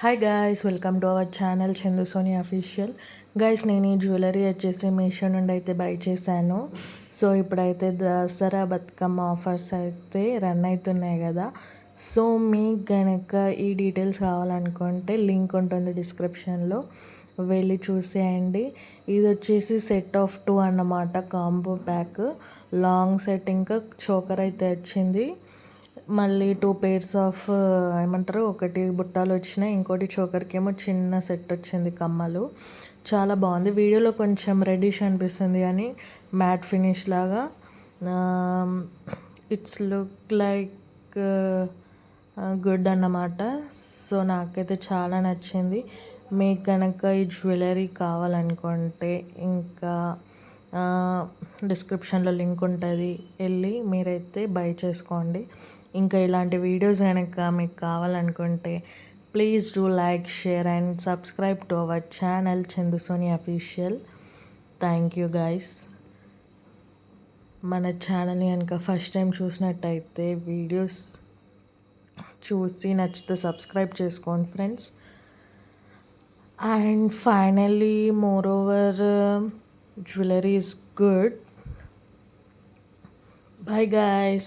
Hi guys, welcome to our channel Chandu Soni official. Guys, నేను ఈ jewellery వచ్చేసి మీషో నుండి అయితే బై చేశాను. సో ఇప్పుడైతే దసరా బతుకమ్మ ఆఫర్స్ అయితే రన్ అవుతున్నాయి కదా. సో మీకు గనక ఈ డీటెయిల్స్ కావాలనుకుంటే లింక్ ఉంటుంది డిస్క్రిప్షన్లో, వెళ్ళి చూసేయండి. ఇది వచ్చేసి సెట్ ఆఫ్ 2 అన్నమాట, కాంబో ప్యాక్. లాంగ్ సెట్ ఇంకా చోకర్ అయితే వచ్చింది. మళ్ళీ 2 పేర్స్ ఆఫ్ ఏమంటారు, ఒకటి బుట్టాలు వచ్చినాయి, ఇంకోటి చోకర్కి ఏమో చిన్న సెట్ వచ్చింది కమ్మలు. చాలా బాగుంది. వీడియోలో కొంచెం రెడ్డిష్ అనిపిస్తుంది కానీ మ్యాట్ ఫినిష్ లాగా. ఇట్స్ లుక్ లైక్ గుడ్ అన్నమాట. సో నాకైతే చాలా నచ్చింది. మీకు కనుక ఈ జ్యువెలరీ కావాలనుకుంటే ఇంకా డిస్క్రిప్షన్లో లింక్ ఉంటుంది, వెళ్ళి మీరైతే బై చేసుకోండి. ఇంకా ఇలాంటి వీడియోస్ కనుక మీకు కావాలనుకుంటే please do like, share and subscribe to our channel Chandu Soni official. Thank you guys. మన ఛానల్ని కనుక ఫస్ట్ టైం చూసినట్టయితే వీడియోస్ చూసి నచ్చితే సబ్స్క్రైబ్ చేసుకోండి friends. And finally more over jewelry is good. Bye guys.